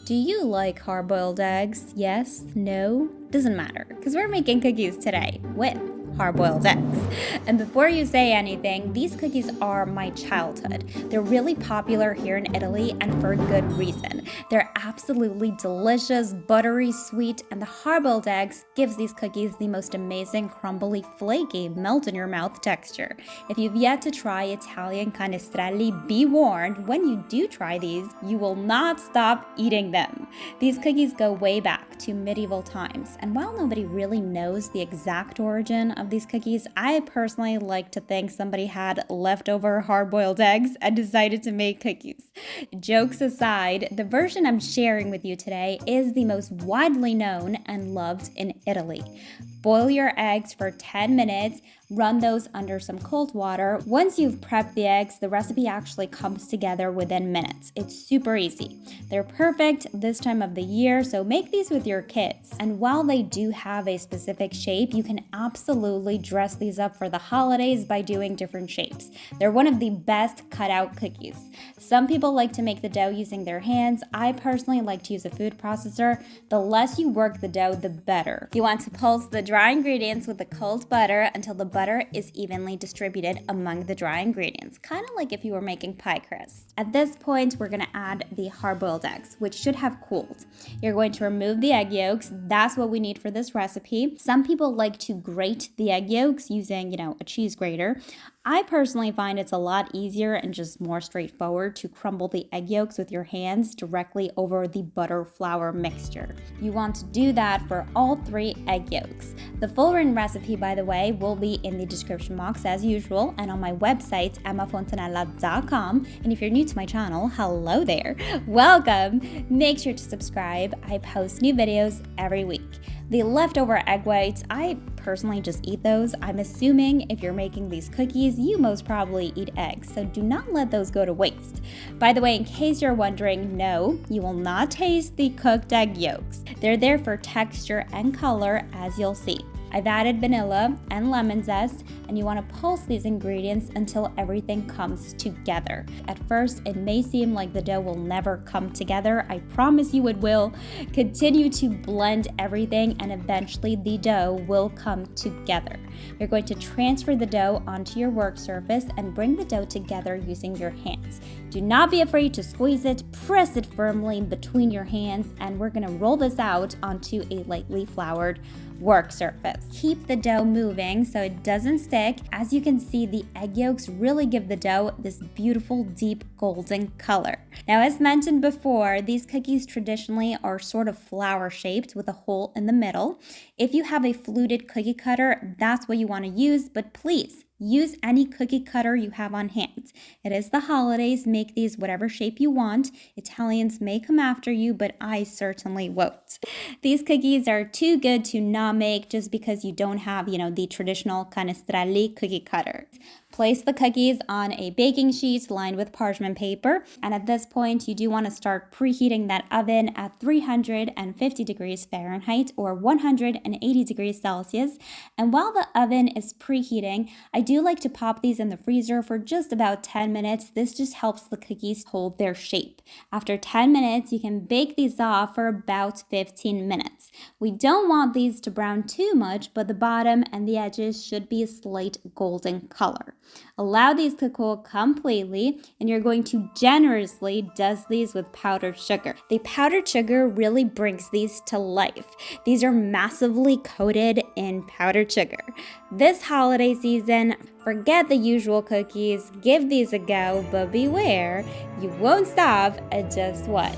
Do you like hard-boiled eggs? Yes? No? Doesn't matter, because we're making cookies today with hard-boiled eggs. And before you say anything, these cookies are my childhood. They're really popular here in Italy and for good reason. They're absolutely delicious, buttery sweet, and the hard-boiled eggs gives these cookies the most amazing crumbly, flaky, melt-in-your-mouth texture. If you've yet to try Italian Canestrelli, be warned, when you do try these, you will not stop eating them. These cookies go way back to medieval times, and while nobody really knows the exact origin of these cookies, I personally like to think somebody had leftover hard-boiled eggs and decided to make cookies. Jokes aside, the version I'm sharing with you today is the most widely known and loved in Italy. Boil your eggs for 10 minutes, run those under some cold water. Once you've prepped the eggs, the recipe actually comes together within minutes. It's super easy. They're perfect this time of the year, so make these with your kids. And while they do have a specific shape, you can absolutely dress these up for the holidays by doing different shapes. They're one of the best cutout cookies. Some people like to make the dough using their hands. I personally like to use a food processor. The less you work the dough, the better. You want to pulse the dry ingredients with the cold butter until the butter is evenly distributed among the dry ingredients, kind of like if you were making pie crust. At this point, we're going to add the hard-boiled eggs, which should have cooled. You're going to remove the egg yolks. That's what we need for this recipe. Some people like to grate the egg yolks using, a cheese grater. I personally find it's a lot easier and just more straightforward to crumble the egg yolks with your hands directly over the butter flour mixture. You want to do that for all 3 egg yolks. The full written recipe, by the way, will be in the description box as usual and on my website, emmafontanella.com. And if you're new to my channel, hello there. Welcome. Make sure to subscribe. I post new videos every week. The leftover egg whites, I personally just eat those. I'm assuming if you're making these cookies, you most probably eat eggs, so do not let those go to waste. By the way, in case you're wondering, no, you will not taste the cooked egg yolks. They're there for texture and color, as you'll see. I've added vanilla and lemon zest, and you want to pulse these ingredients until everything comes together. At first, it may seem like the dough will never come together. I promise you it will. Continue to blend everything, and eventually the dough will come together. You're going to transfer the dough onto your work surface and bring the dough together using your hands. Do not be afraid to squeeze it, press it firmly between your hands, and we're going to roll this out onto a lightly floured work surface. Keep the dough moving so it doesn't stick. As you can see, the egg yolks really give the dough this beautiful deep golden color. Now, as mentioned before, these cookies traditionally are sort of flower shaped with a hole in the middle. If you have a fluted cookie cutter, that's what you want to use, but please use any cookie cutter you have on hand. It is the holidays. Make these whatever shape you want. Italians may come after you, but I certainly won't. These cookies are too good to not make just because you don't have, the traditional Canestrelli cookie cutter. Place the cookies on a baking sheet lined with parchment paper. And at this point, you do want to start preheating that oven at 350 degrees Fahrenheit or 180 degrees Celsius. And while the oven is preheating, I do like to pop these in the freezer for just about 10 minutes. This just helps the cookies hold their shape. After 10 minutes, you can bake these off for about 15 minutes. We don't want these to brown too much, but the bottom and the edges should be a slight golden color. Allow these to cool completely, and you're going to generously dust these with powdered sugar. The powdered sugar really brings these to life. These are massively coated in powdered sugar. This holiday season, forget the usual cookies, give these a go, but beware, you won't stop at just one.